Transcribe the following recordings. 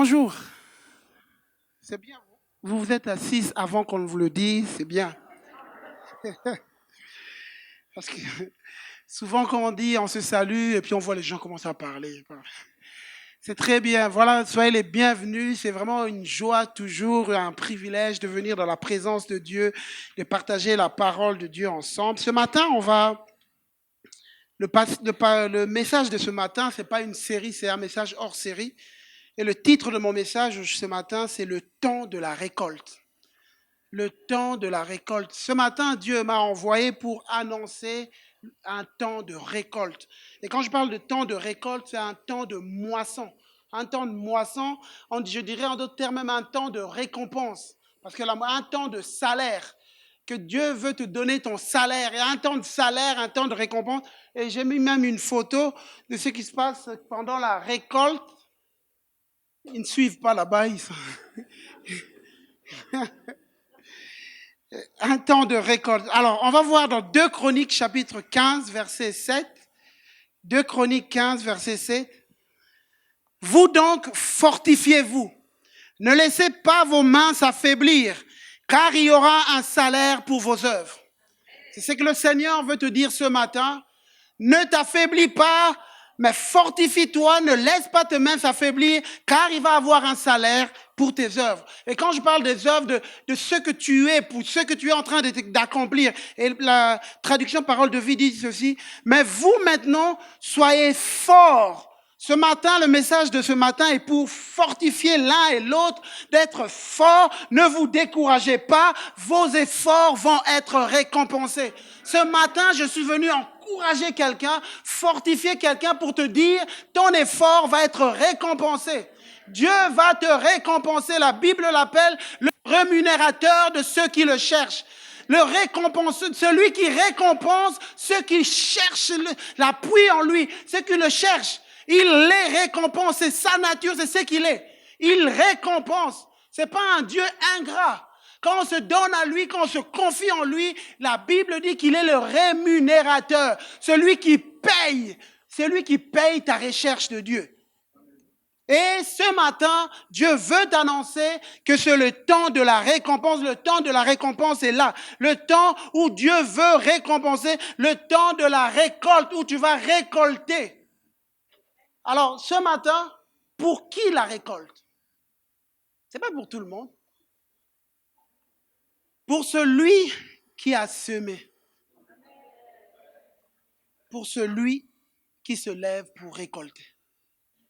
Bonjour. C'est bien, vous vous êtes assise avant qu'on vous le dise, c'est bien. Parce que souvent quand on dit on se salue et puis on voit les gens commencer à parler. C'est très bien. Voilà, soyez les bienvenus. C'est vraiment une joie toujours, un privilège de venir dans la présence de Dieu, de partager la parole de Dieu ensemble. Ce matin, le message de ce matin, c'est pas une série, c'est un message hors série. Et le titre de mon message ce matin, c'est le temps de la récolte. Le temps de la récolte. Ce matin, Dieu m'a envoyé pour annoncer un temps de récolte. Et quand je parle de temps de récolte, c'est un temps de moisson. Un temps de moisson, je dirais en d'autres termes même un temps de récompense. Parce que là, un temps de salaire, que Dieu veut te donner ton salaire. Et un temps de salaire, un temps de récompense. Et j'ai mis même une photo de ce qui se passe pendant la récolte. Ils ne suivent pas là-bas. Un temps de récolte. Alors, on va voir dans 2 Chroniques chapitre 15, verset 7. 2 Chroniques 15, verset 7. Vous donc, fortifiez-vous. Ne laissez pas vos mains s'affaiblir, car il y aura un salaire pour vos œuvres. C'est ce que le Seigneur veut te dire ce matin. Ne t'affaiblis pas, mais fortifie-toi, ne laisse pas tes mains s'affaiblir, car il va avoir un salaire pour tes œuvres. Et quand je parle des œuvres, de ce que tu es, pour ce que tu es en train d'accomplir, et la traduction parole de vie dit ceci, mais vous maintenant, soyez forts. Ce matin, le message de ce matin est pour fortifier l'un et l'autre, d'être forts. Ne vous découragez pas, vos efforts vont être récompensés. Ce matin, je suis venu encourager quelqu'un, fortifier quelqu'un pour te dire, ton effort va être récompensé. Dieu va te récompenser. La Bible l'appelle le rémunérateur de ceux qui le cherchent. Le récompenseur, celui qui récompense ceux qui cherchent l'appui en lui, ceux qui le cherchent. Il les récompense, c'est sa nature, c'est ce qu'il est. Il récompense. C'est pas un Dieu ingrat. Quand on se donne à lui, quand on se confie en lui, la Bible dit qu'il est le rémunérateur, celui qui paye ta recherche de Dieu. Et ce matin, Dieu veut t'annoncer que c'est le temps de la récompense. Le temps de la récompense est là. Le temps où Dieu veut récompenser, le temps de la récolte, où tu vas récolter. Alors, ce matin, pour qui la récolte? C'est pas pour tout le monde. Pour celui qui a semé. Pour celui qui se lève pour récolter.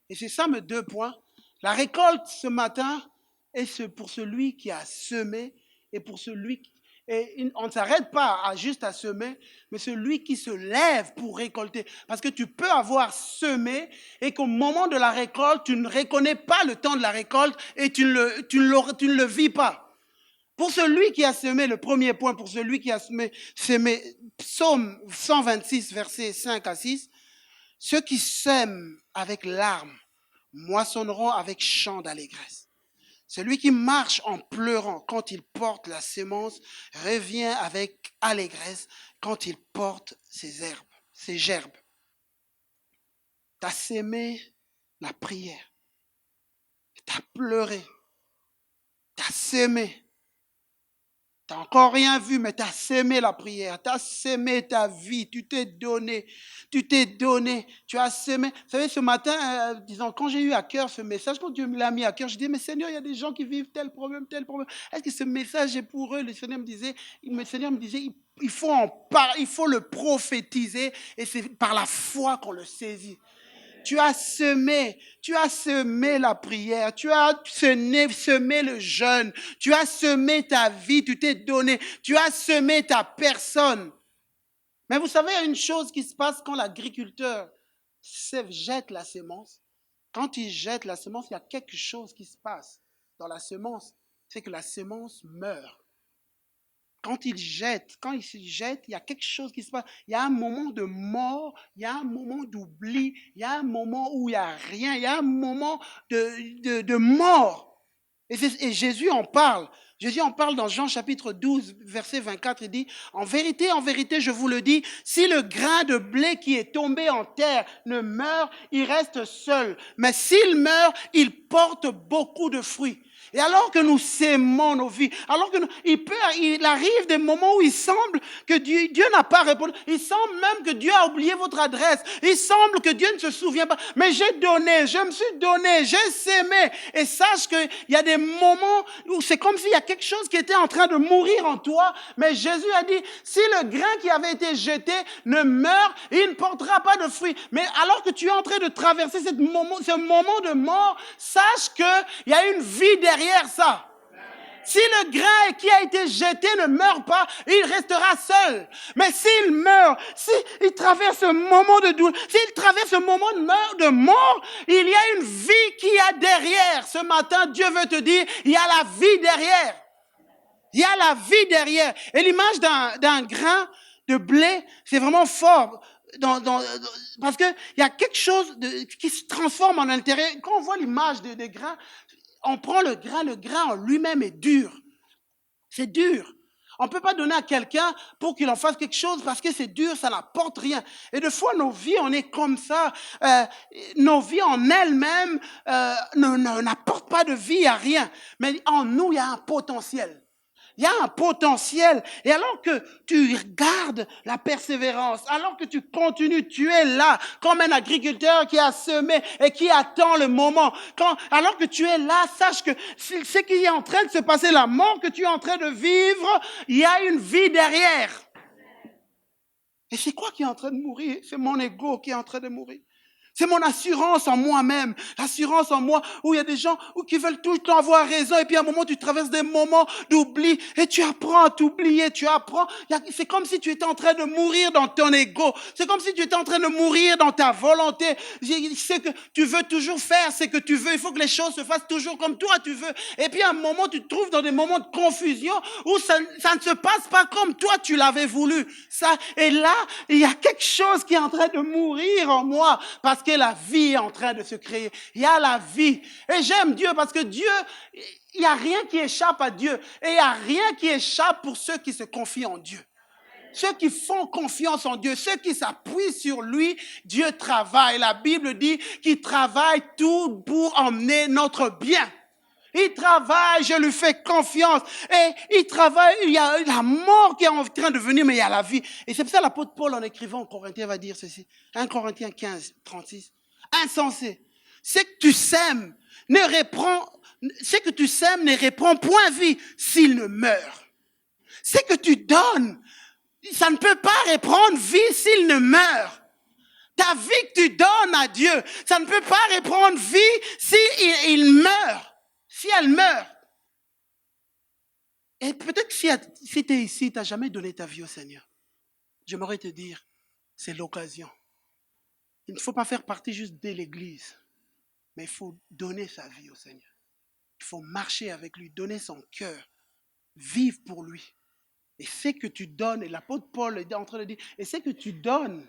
Et c'est ça mes 2 points. La récolte ce matin est pour celui qui a semé et pour celui qui... Et on ne s'arrête pas juste à semer, mais celui qui se lève pour récolter. Parce que tu peux avoir semé et qu'au moment de la récolte, tu ne reconnais pas le temps de la récolte et tu ne le vis pas. Pour celui qui a semé, le premier point, pour celui qui a semé Psaume 126, versets 5 à 6, ceux qui sèment avec larmes moissonneront avec chant d'allégresse. Celui qui marche en pleurant quand il porte la sémence revient avec allégresse quand il porte ses gerbes. Tu as sémé la prière. Tu as pleuré. Tu as sémé. Tu n'as encore rien vu, mais tu as sémé la prière, tu as sémé ta vie, tu t'es donné, tu as sémé. Vous savez, ce matin, disons, quand j'ai eu à cœur ce message, quand Dieu me l'a mis à cœur, je dis, mais Seigneur, il y a des gens qui vivent tel problème. Est-ce que ce message est pour eux? Le Seigneur me disait, il faut en parler, il faut le prophétiser, et c'est par la foi qu'on le saisit. Tu as semé la prière, tu as semé le jeûne, tu as semé ta vie, tu t'es donné, tu as semé ta personne. Mais vous savez, il y a une chose qui se passe quand l'agriculteur jette la semence. Quand il jette la semence, il y a quelque chose qui se passe dans la semence, c'est que la semence meurt. Quand il se jette, il y a quelque chose qui se passe. Il y a un moment de mort, il y a un moment d'oubli, il y a un moment où il n'y a rien, il y a un moment de mort. Et Jésus en parle. Jésus en parle dans Jean chapitre 12, verset 24. Il dit, en vérité, je vous le dis, si le grain de blé qui est tombé en terre ne meurt, il reste seul. Mais s'il meurt, il porte beaucoup de fruits. Et alors que nous s'aimons nos vies, alors que il arrive des moments où il semble que Dieu n'a pas répondu. Il semble même que Dieu a oublié votre adresse. Il semble que Dieu ne se souvient pas. Mais j'ai donné, je me suis donné, j'ai s'aimé. Et sache qu'il y a des moments où c'est comme s'il y a quelque chose qui était en train de mourir en toi. Mais Jésus a dit, si le grain qui avait été jeté ne meurt, il ne portera pas de fruits. Mais alors que tu es en train de traverser ce moment de mort, sache qu'il y a une vie derrière ça. Si le grain qui a été jeté ne meurt pas, il restera seul. Mais s'il meurt, s'il traverse un moment de douleur, s'il traverse un moment de mort, il y a une vie qui a derrière. Ce matin, Dieu veut te dire, il y a la vie derrière. Il y a la vie derrière. Et l'image d'un grain de blé, c'est vraiment fort. Parce qu'il y a quelque chose qui se transforme en intérieur. Quand on voit l'image des grains, on prend le grain en lui-même est dur. C'est dur. On ne peut pas donner à quelqu'un pour qu'il en fasse quelque chose parce que c'est dur, ça n'apporte rien. Et des fois, nos vies, on est comme ça. Nos vies en elles-mêmes n'apportent pas de vie à rien. Mais en nous, il y a un potentiel. Il y a un potentiel. Et alors que tu gardes la persévérance, alors que tu continues, tu es là comme un agriculteur qui a semé et qui attend le moment. Alors que tu es là, sache que ce qui est en train de se passer, la mort que tu es en train de vivre, il y a une vie derrière. Et c'est quoi qui est en train de mourir? C'est mon ego qui est en train de mourir. C'est mon assurance en moi-même, l'assurance en moi, où il y a des gens qui veulent tout le temps avoir raison, et puis à un moment, tu traverses des moments d'oubli, et tu apprends à t'oublier, tu apprends. C'est comme si tu étais en train de mourir dans ton ego. C'est comme si tu étais en train de mourir dans ta volonté. Ce que tu veux toujours faire, c'est que tu veux. Il faut que les choses se fassent toujours comme toi tu veux. Et puis à un moment, tu te trouves dans des moments de confusion où ça ne se passe pas comme toi tu l'avais voulu. Et là, il y a quelque chose qui est en train de mourir en moi, parce que la vie est en train de se créer. Il y a la vie. Et j'aime Dieu parce que Dieu, il n'y a rien qui échappe à Dieu. Et il n'y a rien qui échappe pour ceux qui se confient en Dieu. Ceux qui font confiance en Dieu, ceux qui s'appuient sur lui, Dieu travaille. La Bible dit qu'il travaille tout pour emmener notre bien. Il travaille, je lui fais confiance. Et il travaille, il y a la mort qui est en train de venir, mais il y a la vie. Et c'est pour ça l'apôtre Paul, en écrivant aux Corinthiens, va dire ceci. 1 Corinthiens 15, 36. Insensé. Ce que tu sèmes ne reprend point vie s'il ne meurt. Ce que tu donnes, ça ne peut pas reprendre vie s'il ne meurt. Ta vie que tu donnes à Dieu, ça ne peut pas reprendre vie s'il meurt. Si elle meurt. Et peut-être que si tu es ici, tu n'as jamais donné ta vie au Seigneur. J'aimerais te dire, c'est l'occasion. Il ne faut pas faire partie juste de l'Église, mais il faut donner sa vie au Seigneur. Il faut marcher avec lui, donner son cœur, vivre pour lui. Et ce que tu donnes, et l'apôtre Paul est en train de dire, et ce que tu donnes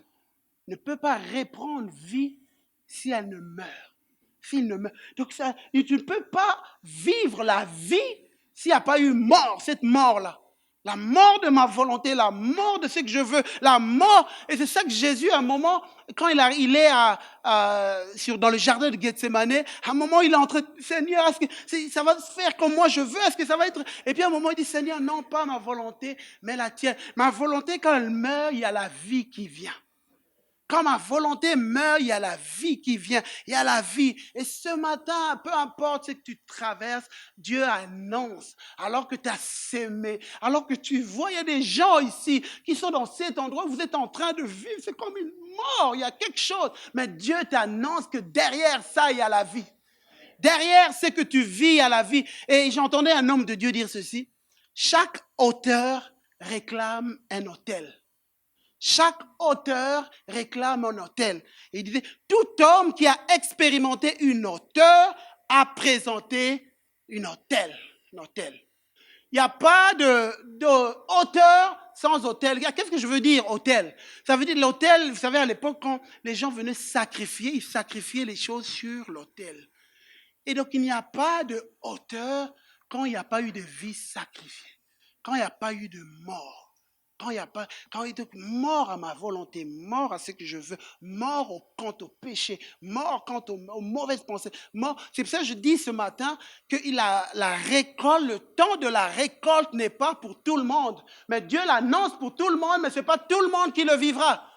ne peut pas reprendre vie si elle ne meurt. S'il ne meurt. Donc tu ne peux pas vivre la vie s'il n'y a pas eu mort, cette mort-là. La mort de ma volonté, la mort de ce que je veux, la mort. Et c'est ça que Jésus, à un moment, quand il est dans le jardin de Gethsémane, à un moment, il est en train de, Seigneur, est-ce que ça va se faire comme moi je veux? Est-ce que ça va être... Et puis à un moment, il dit, Seigneur, non pas ma volonté, mais la tienne. Ma volonté, quand elle meurt, il y a la vie qui vient. Quand ma volonté meurt, il y a la vie qui vient. Il y a la vie. Et ce matin, peu importe ce que tu traverses, Dieu annonce. Alors que tu as sémé, alors que tu vois, il y a des gens ici qui sont dans cet endroit où vous êtes en train de vivre. C'est comme une mort. Il y a quelque chose. Mais Dieu t'annonce que derrière ça, il y a la vie. Derrière ce que tu vis, il y a la vie. Et j'entendais un homme de Dieu dire ceci. Chaque auteur réclame un autel. Chaque auteur réclame un autel. Il disait, tout homme qui a expérimenté une auteur a présenté une autel. Une autel. Il n'y a pas d'auteur sans autel. Qu'est-ce que je veux dire, autel? Ça veut dire l'autel, vous savez, à l'époque, quand les gens venaient sacrifier, ils sacrifiaient les choses sur l'autel. Et donc, il n'y a pas de hauteur quand il n'y a pas eu de vie sacrifiée, quand il n'y a pas eu de mort. Quand il est mort à ma volonté, mort à ce que je veux, mort quant au péché, mort quant aux mauvaises pensées, mort. C'est pour ça que je dis ce matin que la récolte, le temps de la récolte n'est pas pour tout le monde. Mais Dieu l'annonce pour tout le monde, mais ce n'est pas tout le monde qui le vivra.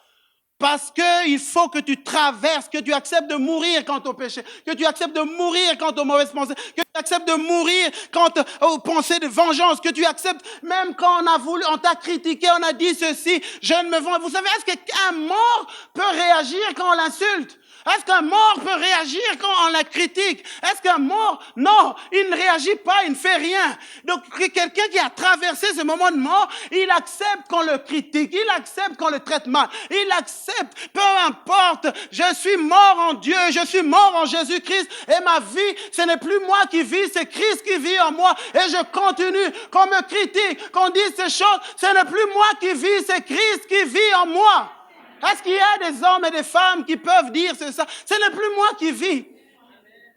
Parce qu'il faut que tu traverses, que tu acceptes de mourir quant au péché, que tu acceptes de mourir quant aux mauvaises pensées, que tu acceptes de mourir quant aux pensées de vengeance, que tu acceptes, même quand on t'a critiqué, on a dit ceci, je ne me venge. Vous savez, est-ce qu'un mort peut réagir quand on l'insulte? Est-ce qu'un mort peut réagir quand on la critique? Est-ce qu'un mort, non, il ne réagit pas, il ne fait rien. Donc, quelqu'un qui a traversé ce moment de mort, il accepte qu'on le critique, il accepte qu'on le traite mal, il accepte, peu importe, je suis mort en Dieu, je suis mort en Jésus-Christ, et ma vie, ce n'est plus moi qui vis, c'est Christ qui vit en moi, et je continue, qu'on me critique, qu'on dise ces choses, ce n'est plus moi qui vis, c'est Christ qui vit en moi. Est-ce qu'il y a des hommes et des femmes qui peuvent dire c'est ça? Ce n'est plus moi qui vis.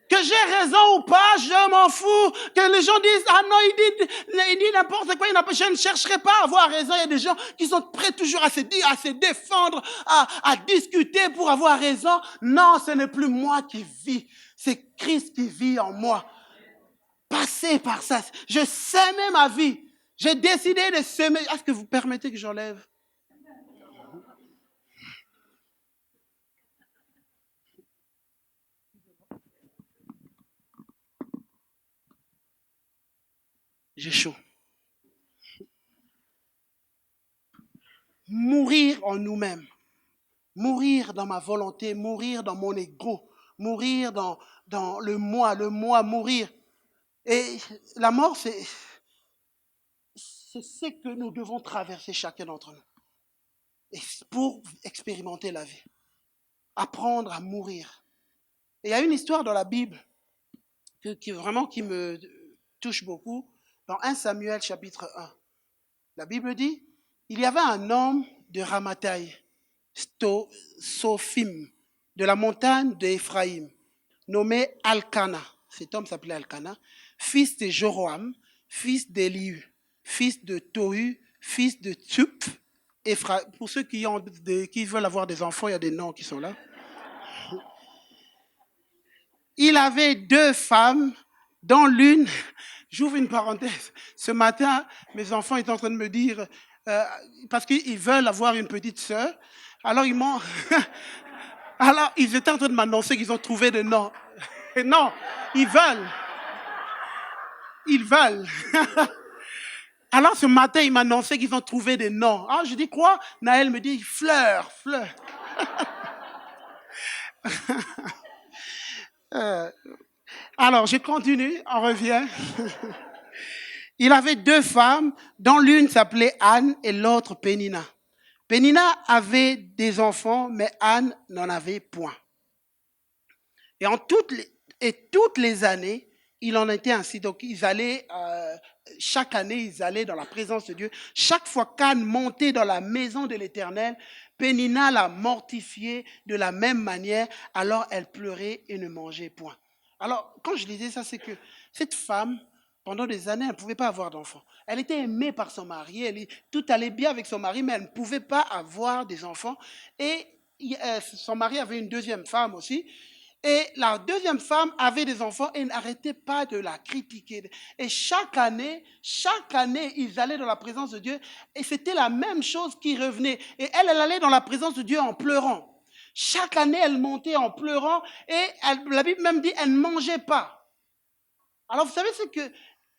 Que j'ai raison ou pas, je m'en fous. Que les gens disent, ah non, il dit n'importe quoi, je ne chercherai pas à avoir raison. Il y a des gens qui sont prêts toujours à se défendre, à discuter pour avoir raison. Non, ce n'est plus moi qui vis. C'est Christ qui vit en moi. Passez par ça. Je sèmais ma vie. J'ai décidé de semer. Est-ce que vous permettez que j'enlève? J'ai chaud. Mourir en nous-mêmes, mourir dans ma volonté, mourir dans mon ego, mourir dans le moi, mourir. Et la mort, c'est ce que nous devons traverser chacun d'entre nous. Et pour expérimenter la vie, apprendre à mourir. Et il y a une histoire dans la Bible qui me touche beaucoup, dans 1 Samuel chapitre 1. La Bible dit, il y avait un homme de Ramathaï, Sophim, de la montagne d'Éphraïm, nommé Alcana. Cet homme s'appelait Alcana, fils de Joroam, fils d'Élihu, fils de Tohu, fils de Tsup. Pour ceux qui veulent avoir des enfants, il y a des noms qui sont là. Il avait 2 femmes, dont l'une, j'ouvre une parenthèse, ce matin, mes enfants étaient en train de me dire, parce qu'ils veulent avoir une petite sœur, alors alors ils étaient en train de m'annoncer qu'ils ont trouvé des noms. Non, ils veulent. Alors ce matin, ils m'annonçaient qu'ils ont trouvé des noms. Ah, je dis quoi? Naël me dit Fleur. Alors, je continue, on revient. Il avait 2 femmes, dont l'une s'appelait Anne et l'autre Pénina. Pénina avait des enfants, mais Anne n'en avait point. Et toutes les années, il en était ainsi. Donc, chaque année, ils allaient dans la présence de Dieu. Chaque fois qu'Anne montait dans la maison de l'Éternel, Pénina la mortifiait de la même manière. Alors, elle pleurait et ne mangeait point. Alors, quand je disais ça, c'est que cette femme, pendant des années, elle ne pouvait pas avoir d'enfants. Elle était aimée par son mari, tout allait bien avec son mari, mais elle ne pouvait pas avoir des enfants. Et son mari avait une 2e femme aussi. Et la 2e femme avait des enfants et n'arrêtait pas de la critiquer. Et chaque année, ils allaient dans la présence de Dieu et c'était la même chose qui revenait. Et elle allait dans la présence de Dieu en pleurant. Chaque année, elle montait en pleurant et la Bible même dit, elle ne mangeait pas. Alors vous savez, c'est que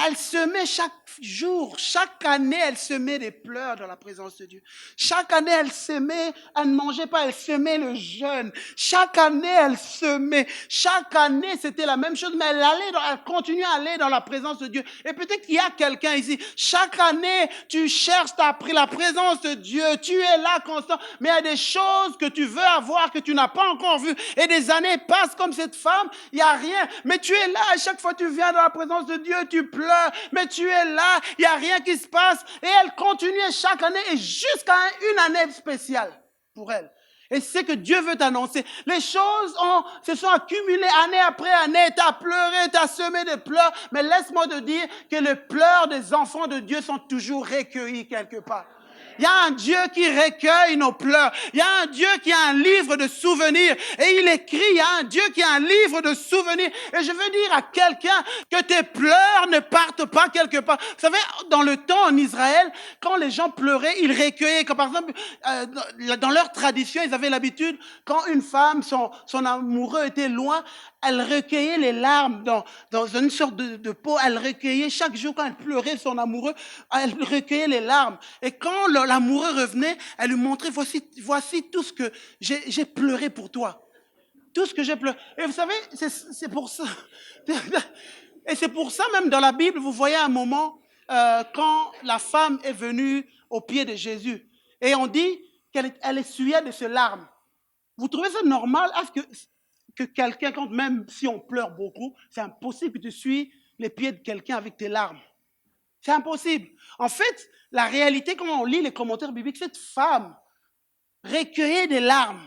elle semait chaque jour, chaque année, elle semait des pleurs dans la présence de Dieu. Chaque année, elle semait, elle ne mangeait pas, elle semait le jeûne. Chaque année, elle semait. Chaque année, c'était la même chose, mais elle continuait à aller dans la présence de Dieu. Et peut-être qu'il y a quelqu'un ici, chaque année, tu cherches la présence de Dieu, tu es là constant, mais il y a des choses que tu veux avoir, que tu n'as pas encore vues. Et des années passent comme cette femme, il n'y a rien, mais tu es là, à chaque fois que tu viens dans la présence de Dieu, tu pleures. Mais tu es là, il n'y a rien qui se passe. Et elle continuait chaque année et jusqu'à une année spéciale pour elle. Et c'est ce que Dieu veut t'annoncer. Les choses se sont accumulées année après année. Tu as pleuré, tu as semé des pleurs. Mais laisse-moi te dire que les pleurs des enfants de Dieu sont toujours recueillis quelque part. Il y a un Dieu qui recueille nos pleurs. Il y a un Dieu qui a un livre de souvenirs. Et il écrit, il y a un Dieu qui a un livre de souvenirs. Et je veux dire à quelqu'un que tes pleurs ne partent pas quelque part. Vous savez, dans le temps en Israël, quand les gens pleuraient, ils recueillaient. Comme par exemple, dans leur tradition, ils avaient l'habitude, quand une femme, son amoureux était loin, elle recueillait les larmes dans une sorte de pot. Elle recueillait chaque jour quand elle pleurait son amoureux, elle recueillait les larmes. Et quand l'amoureux revenait, elle lui montrait, voici tout ce que j'ai pleuré pour toi. Tout ce que j'ai pleuré. Et vous savez, c'est pour ça. Et c'est pour ça même dans la Bible, vous voyez un moment quand la femme est venue au pied de Jésus. Et on dit qu'elle essuyait de ses larmes. Vous trouvez ça normal? Est-ce que quelqu'un, quand même si on pleure beaucoup, c'est impossible que tu suives les pieds de quelqu'un avec tes larmes. C'est impossible. En fait, la réalité, quand on lit les commentaires bibliques, cette femme recueillait des larmes.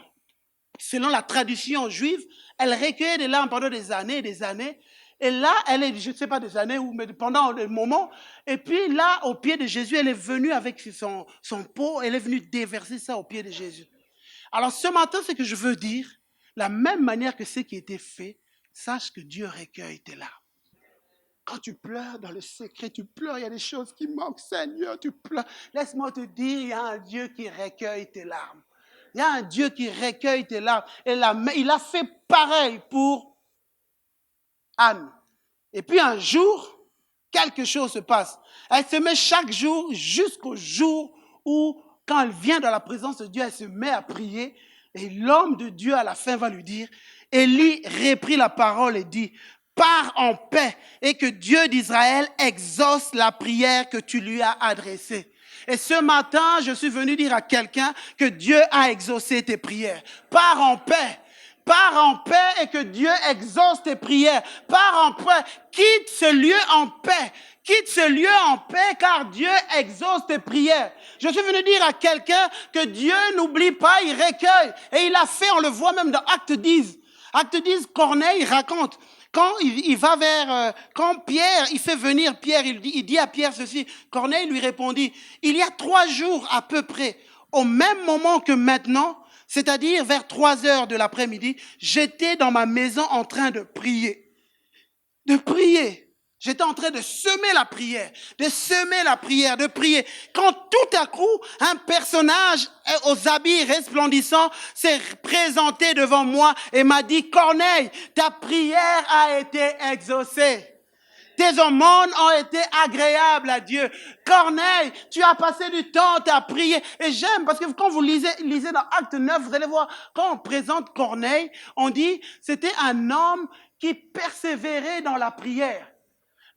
Selon la tradition juive, elle recueillait des larmes pendant des années et des années. Et là, elle est, je ne sais pas des années, mais pendant un moment. Et puis là, au pied de Jésus, elle est venue avec son pot, elle est venue déverser ça au pied de Jésus. Alors ce matin, ce que je veux dire, la même manière que ce qui était fait, sache que Dieu recueille tes larmes. Quand tu pleures dans le secret, tu pleures, il y a des choses qui manquent, Seigneur, tu pleures. Laisse-moi te dire, il y a un Dieu qui recueille tes larmes. Il y a un Dieu qui recueille tes larmes. Et il a fait pareil pour Anne. Et puis un jour, quelque chose se passe. Elle se met chaque jour jusqu'au jour où, quand elle vient dans la présence de Dieu, elle se met à prier. Et l'homme de Dieu, à la fin, va lui dire, Élie reprit la parole et dit, pars en paix et que Dieu d'Israël exauce la prière que tu lui as adressée. Et ce matin, je suis venu dire à quelqu'un que Dieu a exaucé tes prières. Pars en paix. Pars en paix et que Dieu exauce tes prières. Pars en paix. Quitte ce lieu en paix. Quitte ce lieu en paix car Dieu exauce tes prières. Je suis venu dire à quelqu'un que Dieu n'oublie pas, il recueille. Et il a fait, on le voit même dans Acte 10. Acte 10, Corneille raconte. Quand il va quand Pierre, il fait venir Pierre, il dit à Pierre ceci. Corneille lui répondit, il y a 3 jours à peu près, au même moment que maintenant, c'est-à-dire vers 3 heures de l'après-midi, j'étais dans ma maison en train de prier. De prier. J'étais en train de semer la prière, de prier. Quand tout à coup, un personnage aux habits resplendissants s'est présenté devant moi et m'a dit, Corneille, ta prière a été exaucée. Tes aumônes ont été agréables à Dieu. Corneille, tu as passé du temps à prier. Et j'aime parce que quand vous lisez dans Acte 9, vous allez voir, quand on présente Corneille, on dit, c'était un homme qui persévérait dans la prière.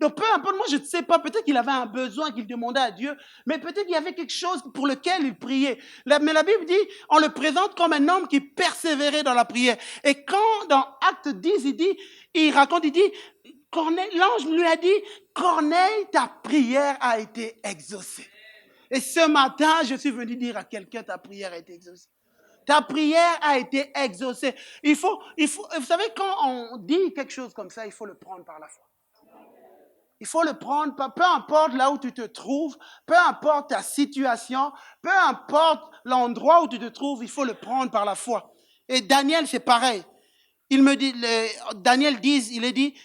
Donc, peu importe, moi, je ne sais pas, peut-être qu'il avait un besoin qu'il demandait à Dieu, mais peut-être qu'il y avait quelque chose pour lequel il priait. Mais la Bible dit, on le présente comme un homme qui persévérait dans la prière. Et quand, dans Acte 10, il dit, Corneille, l'ange lui a dit, Corneille, ta prière a été exaucée. Et ce matin, je suis venu dire à quelqu'un, ta prière a été exaucée. Ta prière a été exaucée. Vous savez, quand on dit quelque chose comme ça, il faut le prendre par la foi. Il faut le prendre, peu importe là où tu te trouves, peu importe ta situation, peu importe l'endroit où tu te trouves, il faut le prendre par la foi. Et Daniel, c'est pareil. Il me dit,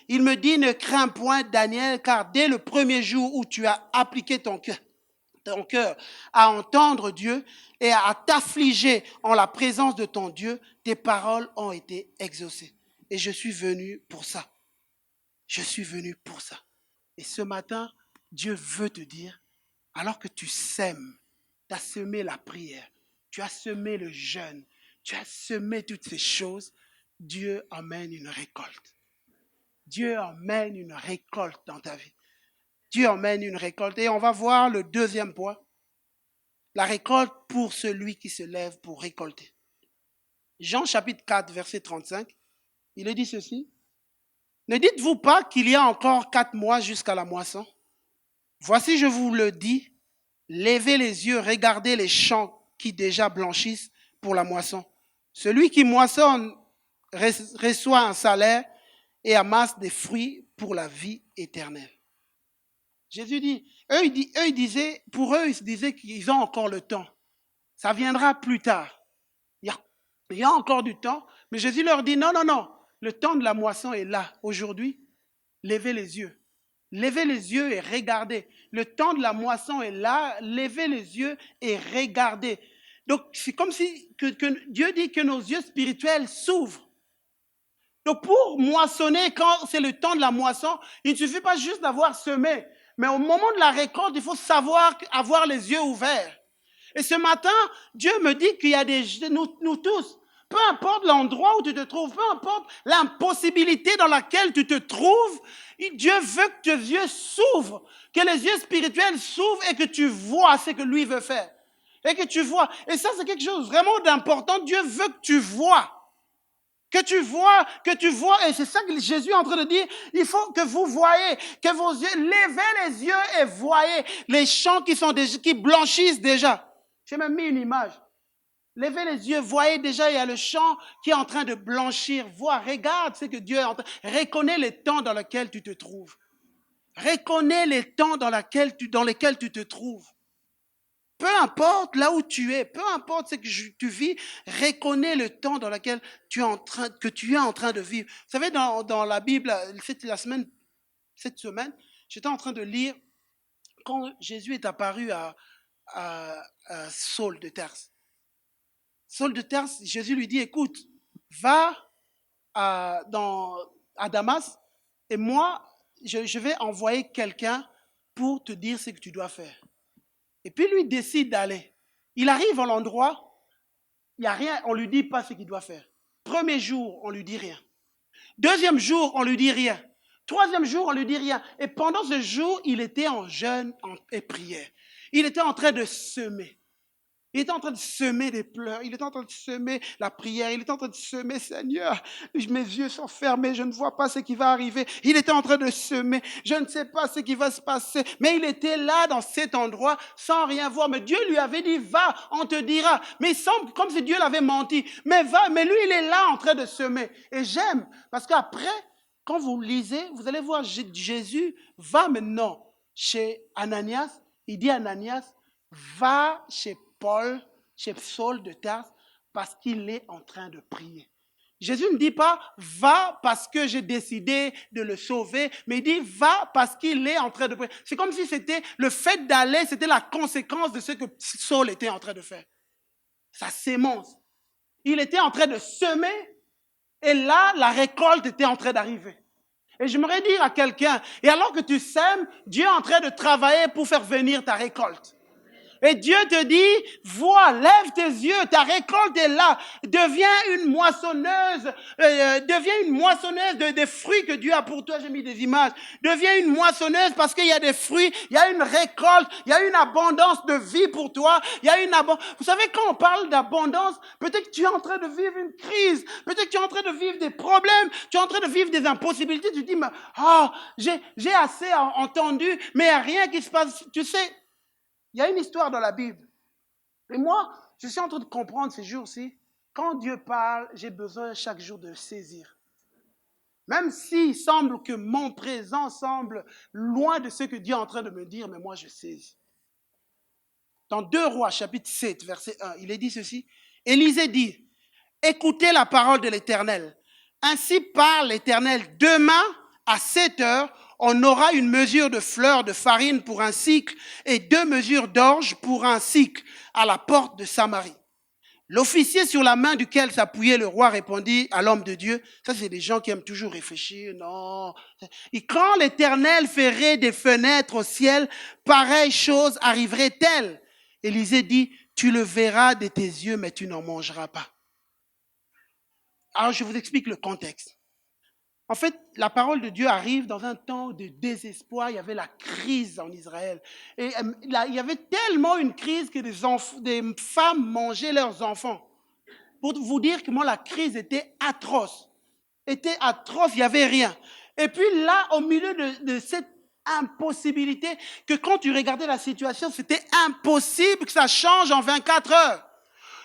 il me dit, ne crains point, Daniel, car dès le premier jour où tu as appliqué ton cœur à entendre Dieu et à t'affliger en la présence de ton Dieu, tes paroles ont été exaucées. Et je suis venu pour ça. Je suis venu pour ça. Et ce matin, Dieu veut te dire, alors que tu sèmes, tu as semé la prière, tu as semé le jeûne, tu as semé toutes ces choses, Dieu emmène une récolte. Dieu emmène une récolte dans ta vie. Dieu emmène une récolte. Et on va voir le deuxième point. La récolte pour celui qui se lève pour récolter. Jean chapitre 4, verset 35, il est dit ceci. Ne dites-vous pas qu'il y a encore 4 mois jusqu'à la moisson? Voici, je vous le dis, levez les yeux, regardez les champs qui déjà blanchissent pour la moisson. Celui qui moissonne reçoit un salaire et amasse des fruits pour la vie éternelle. Jésus dit, ils disaient, pour eux, ils se disaient qu'ils ont encore le temps. Ça viendra plus tard. Il y a encore du temps, mais Jésus leur dit, non, non, non, le temps de la moisson est là. Aujourd'hui, levez les yeux. Levez les yeux et regardez. Le temps de la moisson est là, levez les yeux et regardez. Donc, c'est comme si que Dieu dit que nos yeux spirituels s'ouvrent. Donc, pour moissonner, quand c'est le temps de la moisson, il ne suffit pas juste d'avoir semé. Mais au moment de la récolte, il faut savoir avoir les yeux ouverts. Et ce matin, Dieu me dit qu'il y a nous tous, peu importe l'endroit où tu te trouves, peu importe l'impossibilité dans laquelle tu te trouves, Dieu veut que tes yeux s'ouvrent, que les yeux spirituels s'ouvrent et que tu vois ce que lui veut faire. Et que tu vois. Et ça, c'est quelque chose vraiment d'important. Dieu veut que tu vois. Que tu vois, et c'est ça que Jésus est en train de dire, il faut que vous voyez, que vos yeux, levez les yeux et voyez les champs qui blanchissent déjà. J'ai même mis une image. Levez les yeux, voyez déjà, il y a le champ qui est en train de blanchir. Vois, regarde ce que Dieu est en train. Reconnais les temps dans lesquels tu te trouves. Reconnais les temps dans lesquels tu te trouves. Peu importe là où tu es, peu importe ce que tu vis, reconnais le temps dans lequel tu es en train de vivre. Vous savez, dans la Bible, cette semaine, j'étais en train de lire quand Jésus est apparu à Saul de Tarse. Saul de Tarse, Jésus lui dit, écoute, va à Damas et moi, je vais envoyer quelqu'un pour te dire ce que tu dois faire. Et puis lui décide d'aller. Il arrive à l'endroit, il n'y a rien, on ne lui dit pas ce qu'il doit faire. Premier jour, on ne lui dit rien. Deuxième jour, on ne lui dit rien. Troisième jour, on ne lui dit rien. Et pendant ce jour, il était en jeûne et prière. Il était en train de semer. Il était en train de semer des pleurs, il était en train de semer la prière, il était en train de semer, Seigneur, mes yeux sont fermés, je ne vois pas ce qui va arriver. Il était en train de semer, je ne sais pas ce qui va se passer, mais il était là dans cet endroit sans rien voir. Mais Dieu lui avait dit, va, on te dira. Mais il semble comme si Dieu l'avait menti. Mais va, mais lui, il est là en train de semer. Et j'aime, parce qu'après, quand vous lisez, vous allez voir Jésus va maintenant chez Ananias. Il dit à Ananias, va chez chez Saul de Tarse, parce qu'il est en train de prier. Jésus ne dit pas, va parce que j'ai décidé de le sauver, mais il dit, va parce qu'il est en train de prier. C'est comme si c'était le fait d'aller, c'était la conséquence de ce que Saul était en train de faire. Sa sémence. Il était en train de semer, et là, la récolte était en train d'arriver. Et j'aimerais dire à quelqu'un, et alors que tu sèmes, Dieu est en train de travailler pour faire venir ta récolte. Et Dieu te dit, vois, lève tes yeux, ta récolte est là. Deviens une moissonneuse des fruits que Dieu a pour toi. J'ai mis des images. Deviens une moissonneuse parce qu'il y a des fruits, il y a une récolte, il y a une abondance de vie pour toi. Vous savez, quand on parle d'abondance, peut-être que tu es en train de vivre une crise, peut-être que tu es en train de vivre des problèmes, tu es en train de vivre des impossibilités. Tu te dis, mais, j'ai assez entendu, mais il n'y a rien qui se passe. Tu sais, il y a une histoire dans la Bible. Et moi, je suis en train de comprendre ces jours-ci, quand Dieu parle, j'ai besoin chaque jour de saisir. Même s'il semble que mon présent semble loin de ce que Dieu est en train de me dire, mais moi je saisis. Dans 2 Rois, chapitre 7, verset 1, il est dit ceci. Élisée dit, écoutez la parole de l'Éternel. Ainsi parle l'Éternel, demain à 7 heures, on aura une mesure de fleur de farine pour un cycle et 2 mesures d'orge pour un cycle à la porte de Samarie. L'officier sur la main duquel s'appuyait le roi répondit à l'homme de Dieu. Ça, c'est des gens qui aiment toujours réfléchir. Non. Et quand l'Éternel ferait des fenêtres au ciel, pareille chose arriverait-elle? Élisée dit, tu le verras de tes yeux, mais tu n'en mangeras pas. Alors, je vous explique le contexte. En fait, la parole de Dieu arrive dans un temps de désespoir. Il y avait la crise en Israël. Et il y avait tellement une crise que des femmes mangeaient leurs enfants. Pour vous dire que moi, la crise était atroce. Il n'y avait rien. Et puis là, au milieu de cette impossibilité, que quand tu regardais la situation, c'était impossible que ça change en 24 heures.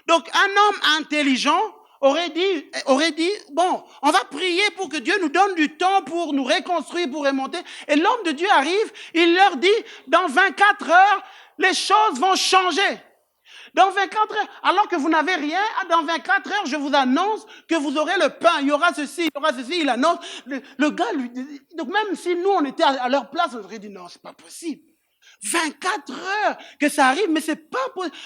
Donc, un homme intelligent aurait dit, bon, on va prier pour que Dieu nous donne du temps pour nous reconstruire, pour remonter. Et l'homme de Dieu arrive, il leur dit, dans 24 heures, les choses vont changer. Dans 24 heures, alors que vous n'avez rien, dans 24 heures, je vous annonce que vous aurez le pain. Il y aura ceci, il y aura ceci. Il annonce. Le gars, lui, donc même si nous, on était à leur place, on aurait dit non, c'est pas possible. 24 heures que ça arrive, mais c'est pas possible.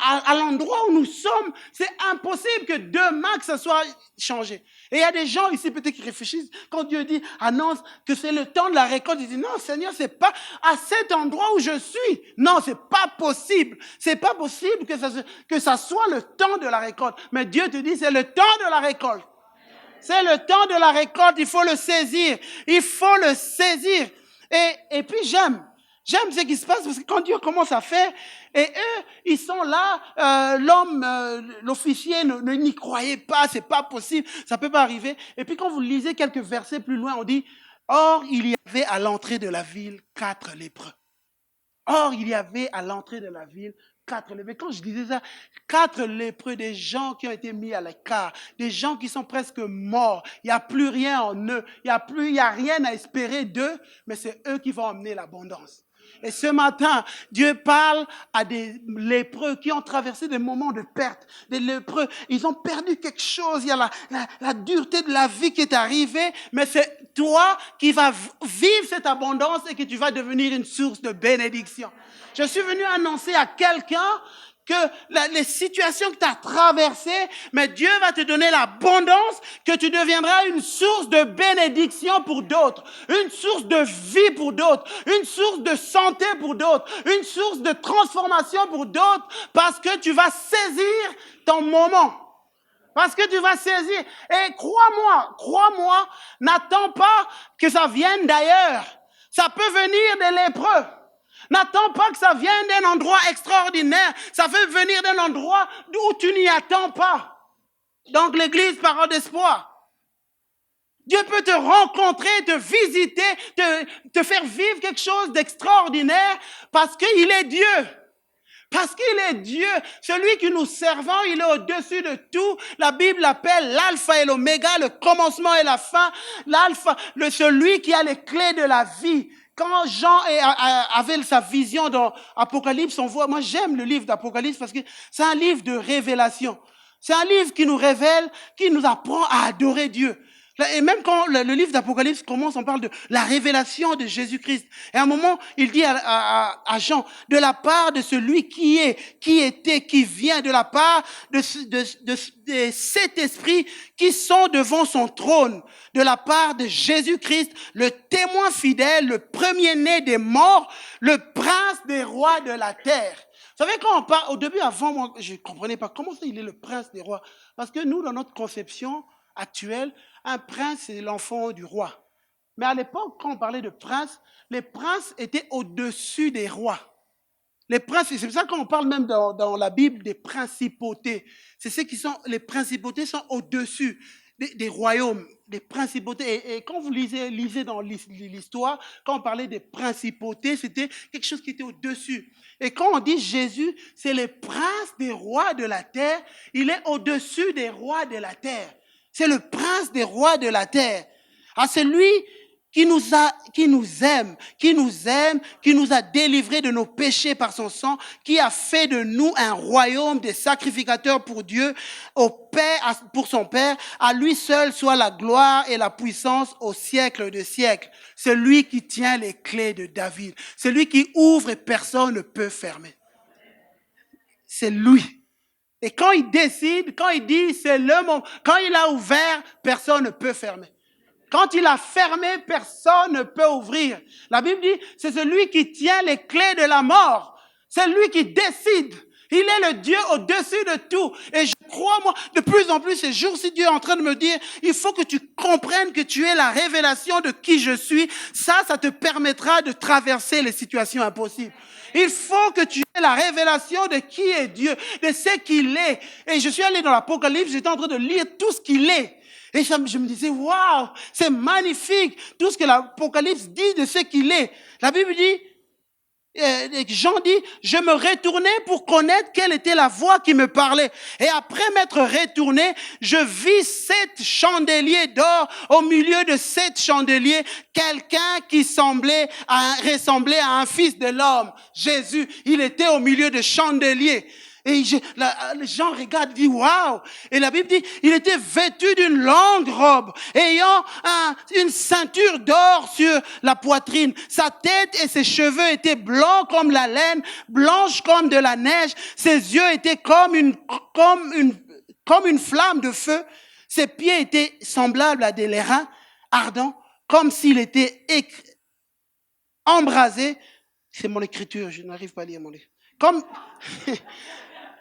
À l'endroit où nous sommes, c'est impossible que demain que ça soit changé. Et il y a des gens ici peut-être qui réfléchissent quand Dieu dit, annonce que c'est le temps de la récolte. Ils disent, non Seigneur, c'est pas à cet endroit où je suis. Non, c'est pas possible. C'est pas possible que ça soit le temps de la récolte. Mais Dieu te dit, c'est le temps de la récolte. C'est le temps de la récolte, il faut le saisir. Il faut le saisir. Et puis j'aime ce qui se passe parce que quand Dieu commence à faire, et eux, ils sont là, l'officier n'y croyait pas, c'est pas possible, ça peut pas arriver. Et puis quand vous lisez quelques versets plus loin, on dit, or il y avait à l'entrée de la ville 4 lépreux. Or il y avait à l'entrée de la ville 4 lépreux. Quand je disais ça, 4 lépreux, des gens qui ont été mis à l'écart, des gens qui sont presque morts. Il n'y a plus rien en eux. Il y a rien à espérer d'eux, mais c'est eux qui vont emmener l'abondance. Et ce matin, Dieu parle à des lépreux qui ont traversé des moments de perte. Des lépreux, ils ont perdu quelque chose. Il y a la dureté de la vie qui est arrivée, mais c'est toi qui vas vivre cette abondance et que tu vas devenir une source de bénédiction. Je suis venu annoncer à quelqu'un que les situations que tu as traversées, mais Dieu va te donner l'abondance, que tu deviendras une source de bénédiction pour d'autres, une source de vie pour d'autres, une source de santé pour d'autres, une source de transformation pour d'autres, parce que tu vas saisir ton moment. Parce que tu vas saisir. Et crois-moi, n'attends pas que ça vienne d'ailleurs. Ça peut venir des lépreux. N'attends pas que ça vienne d'un endroit extraordinaire. Ça peut venir d'un endroit où tu n'y attends pas. Donc l'église, parole d'espoir. Dieu peut te rencontrer, te visiter, te faire vivre quelque chose d'extraordinaire parce qu'il est Dieu. Parce qu'il est Dieu, celui que nous servons, il est au-dessus de tout. La Bible l'appelle l'alpha et l'oméga, le commencement et la fin. L'alpha, celui qui a les clés de la vie. Quand Jean avait sa vision dans Apocalypse, on voit, moi j'aime le livre d'Apocalypse parce que c'est un livre de révélation. C'est un livre qui nous révèle, qui nous apprend à adorer Dieu. Et même quand le livre d'Apocalypse commence, on parle de la révélation de Jésus-Christ. Et à un moment, il dit à Jean, de la part de celui qui est, qui était, qui vient, de la part de cet esprit qui sont devant son trône, de la part de Jésus-Christ, le témoin fidèle, le premier-né des morts, le prince des rois de la terre. Vous savez, quand on parle, au début, avant, moi, je ne comprenais pas comment ça, il est le prince des rois. Parce que nous, dans notre conception actuelle, un prince, c'est l'enfant du roi. Mais à l'époque, quand on parlait de prince, les princes étaient au-dessus des rois. Les princes, c'est pour ça qu'on parle même dans la Bible des principautés. C'est ceux qui sont, les principautés sont au-dessus des royaumes, des principautés. Et quand vous lisez dans l'histoire, quand on parlait des principautés, c'était quelque chose qui était au-dessus. Et quand on dit Jésus, c'est le prince des rois de la terre, il est au-dessus des rois de la terre. C'est le prince des rois de la terre. Ah, c'est lui qui nous aime, qui nous a délivrés de nos péchés par son sang, qui a fait de nous un royaume des sacrificateurs pour Dieu, au Père, pour son Père. À lui seul soit la gloire et la puissance au siècle de siècles. C'est lui qui tient les clés de David. C'est lui qui ouvre et personne ne peut fermer. C'est lui. Et quand il décide, quand il dit c'est le moment, quand il a ouvert, personne ne peut fermer. Quand il a fermé, personne ne peut ouvrir. La Bible dit, c'est celui qui tient les clés de la mort. C'est lui qui décide. Il est le Dieu au-dessus de tout. Et je crois, moi, de plus en plus, ces jours-ci, Dieu est en train de me dire, il faut que tu comprennes que tu es la révélation de qui je suis. Ça te permettra de traverser les situations impossibles. Il faut que tu aies la révélation de qui est Dieu, de ce qu'il est. Et je suis allé dans l'Apocalypse, j'étais en train de lire tout ce qu'il est. Et je me disais, waouh, c'est magnifique, tout ce que l'Apocalypse dit de ce qu'il est. La Bible dit, Jean dit, je me retournais pour connaître quelle était la voix qui me parlait. Et après m'être retourné, je vis 7 chandeliers d'or au milieu de 7 chandeliers, quelqu'un qui ressemblait à un fils de l'homme. Jésus, il était au milieu de chandeliers. Et les gens regardent, disent waouh. Et la Bible dit, il était vêtu d'une longue robe, ayant une ceinture d'or sur la poitrine. Sa tête et ses cheveux étaient blancs comme la laine, blanches comme de la neige. Ses yeux étaient comme une flamme de feu. Ses pieds étaient semblables à des lérins ardents, comme s'il était embrasé. C'est mon écriture, je n'arrive pas à lire mon livre.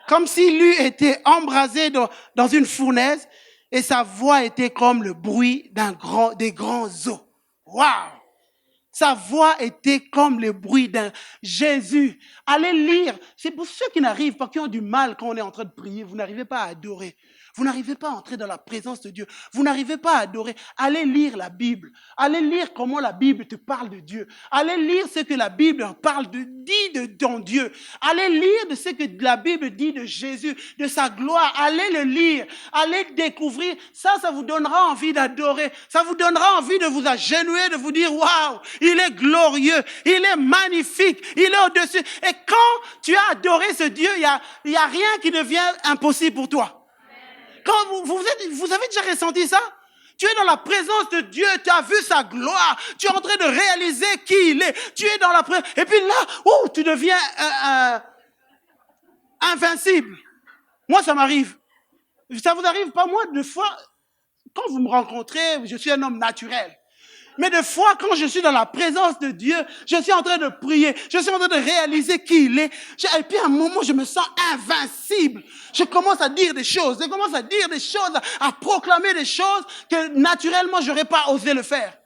Comme s'il eût été embrasé dans une fournaise, et sa voix était comme le bruit des grands eaux. Waouh! Sa voix était comme le bruit d'un Jésus. Allez lire. C'est pour ceux qui n'arrivent pas, qui ont du mal quand on est en train de prier. Vous n'arrivez pas à adorer. Vous n'arrivez pas à entrer dans la présence de Dieu. Vous n'arrivez pas à adorer. Allez lire la Bible. Allez lire comment la Bible te parle de Dieu. Allez lire ce que la Bible dit de ton Dieu. Allez lire de ce que la Bible dit de Jésus, de sa gloire. Allez le lire. Allez découvrir. Ça vous donnera envie d'adorer. Ça vous donnera envie de vous agenouiller, de vous dire, waouh, il est glorieux, il est magnifique, il est au-dessus. Et quand tu as adoré ce Dieu, il y a rien qui devient impossible pour toi. Quand vous avez déjà ressenti ça? Tu es dans la présence de Dieu, tu as vu sa gloire, tu es en train de réaliser qui il est, tu es dans la présence, et puis là, tu deviens invincible. Moi, ça m'arrive. Ça vous arrive pas? Moi, des fois, quand vous me rencontrez, je suis un homme naturel. Mais des fois, quand je suis dans la présence de Dieu, je suis en train de prier, je suis en train de réaliser qui il est. Et puis à un moment, je me sens invincible. Je commence à dire des choses, à proclamer des choses que naturellement, je n'aurais pas osé le faire.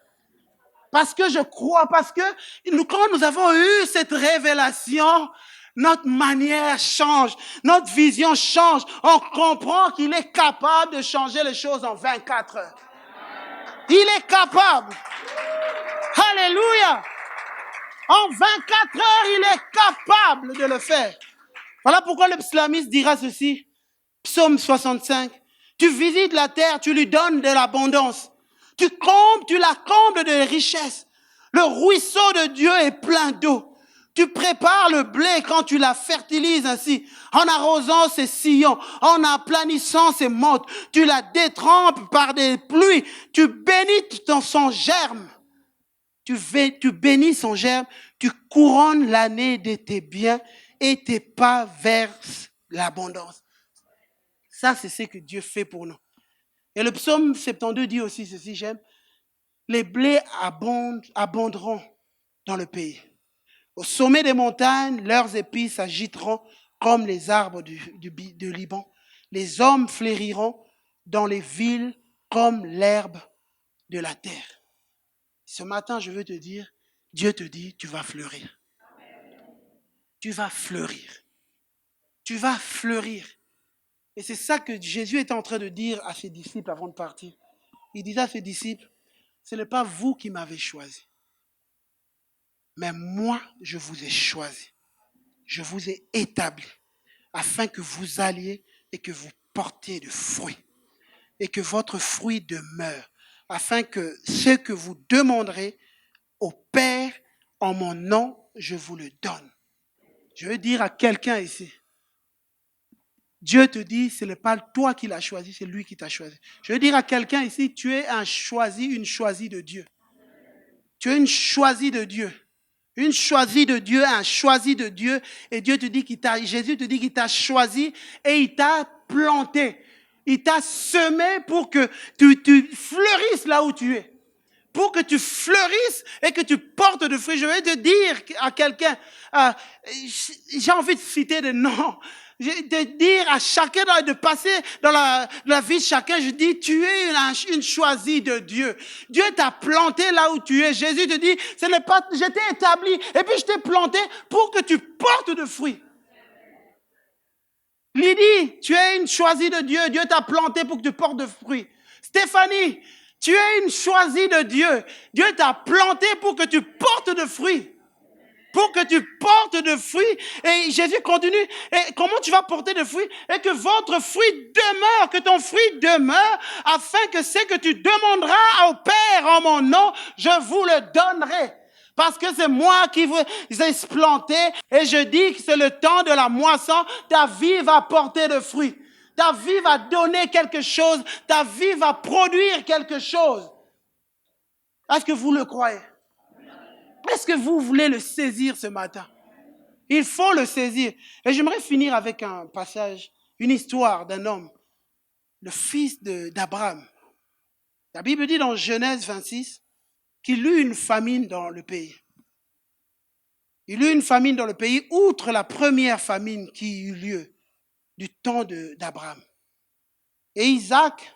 Parce que je crois, parce que quand nous avons eu cette révélation, notre manière change, notre vision change. On comprend qu'il est capable de changer les choses en 24 heures. Il est capable. Alléluia. En 24 heures, il est capable de le faire. Voilà pourquoi le psalmiste dira ceci. Psaume 65. Tu visites la terre, tu lui donnes de l'abondance. Tu la combles de richesses. Le ruisseau de Dieu est plein d'eau. Tu prépares le blé quand tu la fertilises ainsi, en arrosant ses sillons, en aplanissant ses mottes. Tu la détrempes par des pluies. Tu bénis dans son germe. Tu bénis son germe. Tu couronnes l'année de tes biens et tes pas versent l'abondance. Ça, c'est ce que Dieu fait pour nous. Et le psaume 72 dit aussi ceci, j'aime. Les blés abonderont dans le pays. Au sommet des montagnes, leurs épis s'agiteront comme les arbres du Liban. Les hommes fleuriront dans les villes comme l'herbe de la terre. Ce matin, je veux te dire, Dieu te dit, tu vas fleurir. Tu vas fleurir. Tu vas fleurir. Et c'est ça que Jésus est en train de dire à ses disciples avant de partir. Il disait à ses disciples, ce n'est pas vous qui m'avez choisi. Mais moi, je vous ai choisi. Je vous ai établi afin que vous alliez et que vous portiez de fruits. Et que votre fruit demeure. Afin que ce que vous demanderez au Père en mon nom, je vous le donne. Je veux dire à quelqu'un ici. Dieu te dit, ce n'est pas toi qui l'as choisi, c'est lui qui t'a choisi. Je veux dire à quelqu'un ici, tu es une choisie de Dieu. Tu es une choisie de Dieu. Une choisie de Dieu, un choisi de Dieu. Et Jésus te dit qu'il t'a choisi et il t'a planté. Il t'a semé pour que tu fleurisses là où tu es. Pour que tu fleurisses et que tu portes de fruits. Je vais te dire à quelqu'un, j'ai envie de citer des noms. De dire à chacun de passer dans la vie de chacun, je dis, tu es une choisie de Dieu. Dieu t'a planté là où tu es. Jésus te dit, je t'ai établi et puis je t'ai planté pour que tu portes de fruits. Lydie, tu es une choisie de Dieu. Dieu t'a planté pour que tu portes de fruits. Stéphanie, tu es une choisie de Dieu. Dieu t'a planté pour que tu portes de fruits. pour que tu portes de fruits. Et Jésus continue, et comment tu vas porter de fruits? Et que votre fruit demeure, que ton fruit demeure, afin que ce que tu demanderas au Père en mon nom, je vous le donnerai. Parce que c'est moi qui vous ai planté et je dis que c'est le temps de la moisson, ta vie va porter de fruits. Ta vie va donner quelque chose, ta vie va produire quelque chose. Est-ce que vous le croyez? Est-ce que vous voulez le saisir ce matin? Il faut le saisir. Et j'aimerais finir avec un passage, une histoire d'un homme, le fils d'Abraham. La Bible dit dans Genèse 26 qu'il eut une famine dans le pays. Il eut une famine dans le pays, outre la première famine qui eut lieu du temps d'Abraham. Et Isaac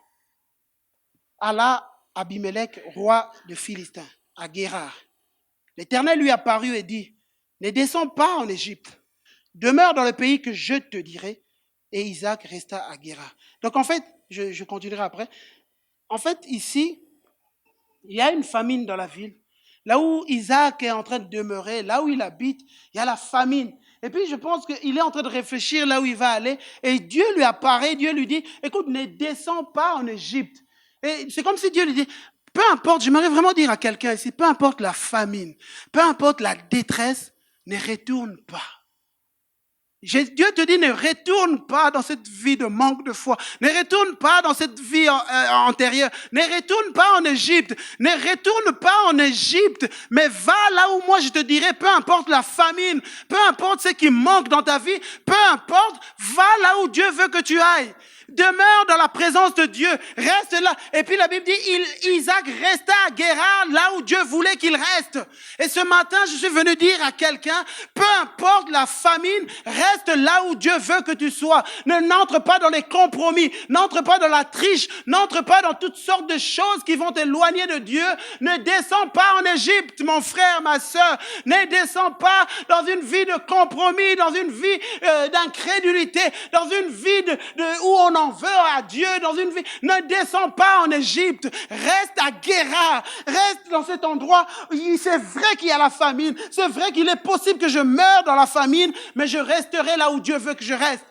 alla à Abimelech, roi de Philistins, à Guérar. L'Éternel lui apparut et dit, ne descends pas en Égypte, demeure dans le pays que je te dirai. Et Isaac resta à Guérar. Donc en fait, je continuerai après. En fait, ici, il y a une famine dans la ville. Là où Isaac est en train de demeurer, là où il habite, il y a la famine. Et puis je pense qu'il est en train de réfléchir là où il va aller. Et Dieu lui apparaît, Dieu lui dit, écoute, ne descends pas en Égypte. Et c'est comme si Dieu lui dit, peu importe, j'aimerais vraiment dire à quelqu'un ici, peu importe la famine, peu importe la détresse, ne retourne pas. Dieu te dit, ne retourne pas dans cette vie de manque de foi. Ne retourne pas dans cette vie antérieure. Ne retourne pas en Égypte. Ne retourne pas en Égypte. Mais va là où moi je te dirai, peu importe la famine, peu importe ce qui manque dans ta vie, peu importe, va là où Dieu veut que tu ailles. Demeure dans la présence de Dieu. Reste là. Et puis la Bible dit, Isaac resta à Guérar, là où Dieu voulait qu'il reste. Et ce matin, je suis venu dire à quelqu'un, peu importe la famine, reste là où Dieu veut que tu sois. N'entre pas dans les compromis. N'entre pas dans la triche. N'entre pas dans toutes sortes de choses qui vont t'éloigner de Dieu. Ne descends pas en Égypte, mon frère, ma sœur. Ne descends pas dans une vie de compromis, dans une vie d'incrédulité, dans une vie où on en veut à Dieu, dans une vie. Ne descends pas en Égypte. Reste à Guérar. Reste dans cet endroit. C'est vrai qu'il y a la famine. C'est vrai qu'il est possible que je meure dans la famine, mais je resterai là où Dieu veut que je reste.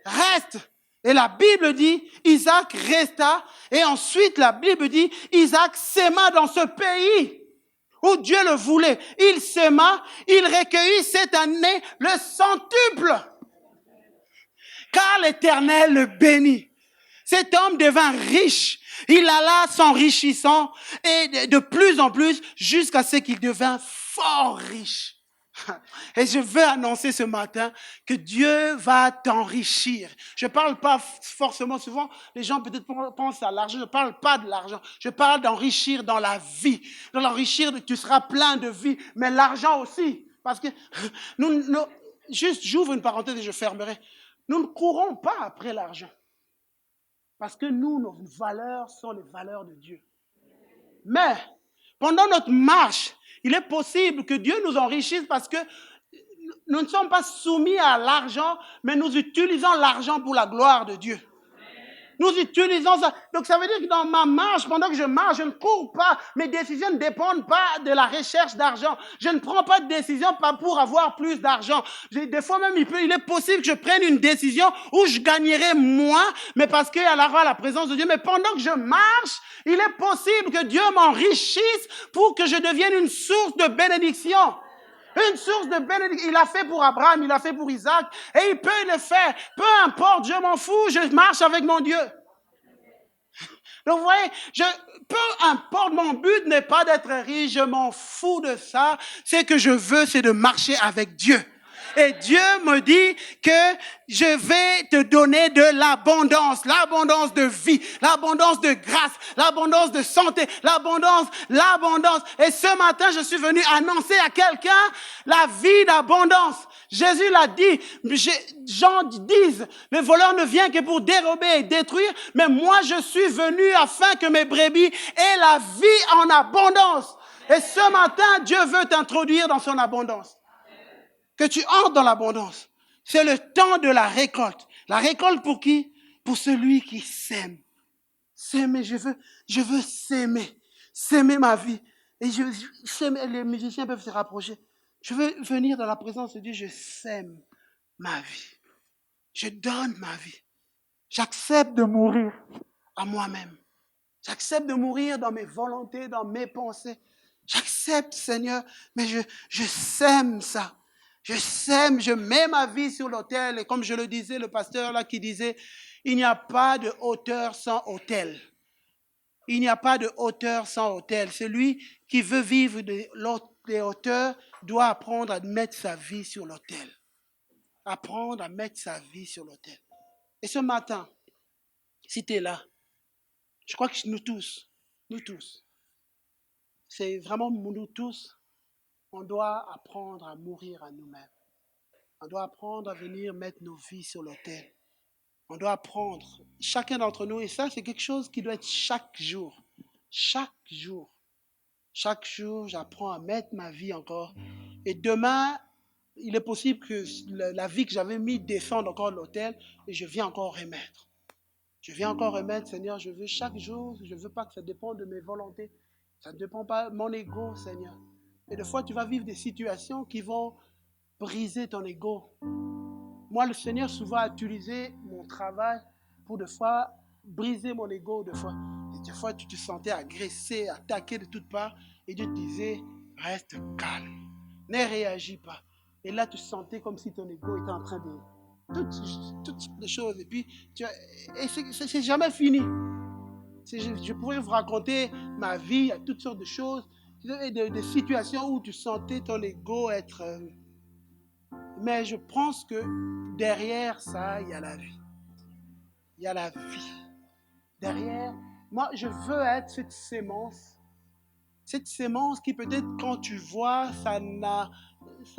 Reste. Et la Bible dit, Isaac resta. Et ensuite, la Bible dit, Isaac s'aima dans ce pays où Dieu le voulait. Il s'aima, il recueillit cette année le centuple. Car l'Éternel le bénit. Cet homme devint riche. Il alla s'enrichissant et de plus en plus jusqu'à ce qu'il devint fort riche. Et je veux annoncer ce matin que Dieu va t'enrichir. Je parle pas forcément, souvent les gens peut-être pensent à l'argent. Je parle pas de l'argent. Je parle d'enrichir dans la vie. Dans l'enrichir, tu seras plein de vie. Mais l'argent aussi. Parce que juste j'ouvre une parenthèse et je fermerai. Nous ne courons pas après l'argent. Parce que nous, nos valeurs sont les valeurs de Dieu. Mais, pendant notre marche, il est possible que Dieu nous enrichisse parce que nous ne sommes pas soumis à l'argent, mais nous utilisons l'argent pour la gloire de Dieu. Nous utilisons ça. Donc ça veut dire que dans ma marche, pendant que je marche, je ne cours pas. Mes décisions ne dépendent pas de la recherche d'argent. Je ne prends pas de décision pas pour avoir plus d'argent. Des fois même, il est possible que je prenne une décision où je gagnerai moins, mais parce qu'il y a la présence de Dieu. Mais pendant que je marche, il est possible que Dieu m'enrichisse pour que je devienne une source de bénédiction. Une source de bénédiction. Il l'a fait pour Abraham, il l'a fait pour Isaac, et il peut le faire. Peu importe, je m'en fous, je marche avec mon Dieu. Donc vous voyez, peu importe, mon but n'est pas d'être riche, je m'en fous de ça. Ce que je veux, c'est de marcher avec Dieu. Et Dieu me dit que je vais te donner de l'abondance de vie, l'abondance de grâce, l'abondance de santé, l'abondance. Et ce matin, je suis venu annoncer à quelqu'un la vie d'abondance. Jésus l'a dit, Jean 10, le voleur ne vient que pour dérober et détruire, mais moi je suis venu afin que mes brebis aient la vie en abondance. Et ce matin, Dieu veut t'introduire dans son abondance. Que tu entres dans l'abondance. C'est le temps de la récolte. La récolte pour qui? Pour celui qui sème. S'aimer, je veux s'aimer. S'aimer ma vie. Et les musiciens peuvent se rapprocher. Je veux venir dans la présence de Dieu, je sème ma vie. Je donne ma vie. J'accepte de mourir à moi-même. J'accepte de mourir dans mes volontés, dans mes pensées. J'accepte, Seigneur, mais je sème ça. Je sème, je mets ma vie sur l'autel. Et comme je le disais, le pasteur là qui disait, il n'y a pas de hauteur sans autel. Il n'y a pas de hauteur sans autel. Celui qui veut vivre des hauteurs doit apprendre à mettre sa vie sur l'autel. Apprendre à mettre sa vie sur l'autel. Et ce matin, si tu es là, je crois que nous tous, c'est vraiment nous tous, on doit apprendre à mourir à nous-mêmes. On doit apprendre à venir mettre nos vies sur l'autel. On doit apprendre, chacun d'entre nous, et ça c'est quelque chose qui doit être chaque jour. Chaque jour. Chaque jour, j'apprends à mettre ma vie encore. Et demain, il est possible que la vie que j'avais mis descende encore de l'autel et je viens encore remettre. Je viens encore remettre, Seigneur, je veux chaque jour, je ne veux pas que ça dépende de mes volontés. Ça ne dépend pas de mon ego, Seigneur. Et des fois, tu vas vivre des situations qui vont briser ton ego. Moi, le Seigneur souvent a utilisé mon travail pour des fois briser mon ego. Des fois, tu te sentais agressé, attaqué de toutes parts. Et Dieu te disait, reste calme, ne réagis pas. Et là, tu sentais comme si ton ego était en train de... Toutes les choses. Et puis, c'est jamais fini. Je pourrais vous raconter ma vie, il y a toutes sortes de choses, des situations où tu sentais ton ego être... Mais je pense que derrière ça, il y a la vie. Il y a la vie. Derrière, moi, je veux être cette sémence qui peut-être quand tu vois, ça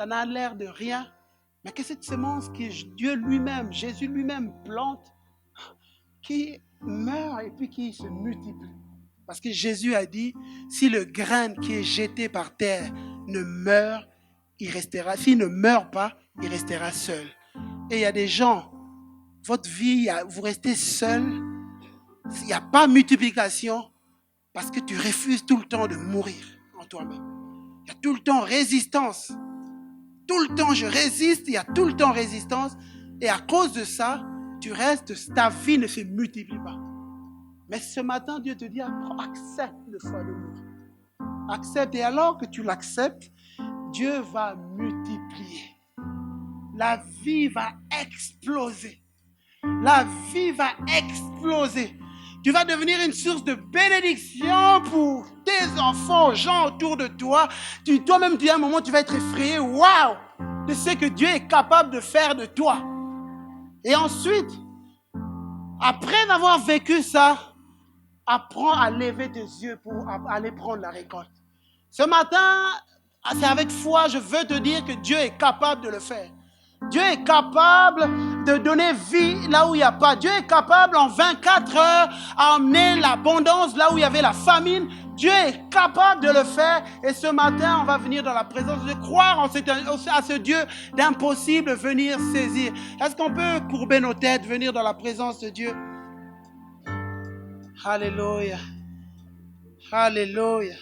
n'a l'air de rien, mais que cette sémence que Dieu lui-même, Jésus lui-même plante, qui meurt et puis qui se multiplie. Parce que Jésus a dit, si le grain qui est jeté par terre ne meurt, il restera. S'il ne meurt pas, il restera seul. Et il y a des gens, votre vie, vous restez seul, il n'y a pas multiplication parce que tu refuses tout le temps de mourir en toi-même. Il y a tout le temps résistance. Tout le temps je résiste, il y a tout le temps résistance. Et à cause de ça, tu restes, ta vie ne se multiplie pas. Mais ce matin, Dieu te dit, accepte le choix de mourir. Accepte. Et alors que tu l'acceptes, Dieu va multiplier. La vie va exploser. La vie va exploser. Tu vas devenir une source de bénédiction pour tes enfants, gens autour de toi. Toi-même, à un moment, tu vas être effrayé. Waouh! De ce que Dieu est capable de faire de toi. Et ensuite, après avoir vécu ça, apprends à lever tes yeux pour aller prendre la récolte. Ce matin, c'est avec foi, je veux te dire que Dieu est capable de le faire. Dieu est capable de donner vie là où il n'y a pas. Dieu est capable en 24 heures à amener l'abondance là où il y avait la famine. Dieu est capable de le faire. Et ce matin, on va venir dans la présence de croire à ce Dieu d'impossible, venir saisir. Est-ce qu'on peut courber nos têtes, venir dans la présence de Dieu? Alléluia. Alléluia.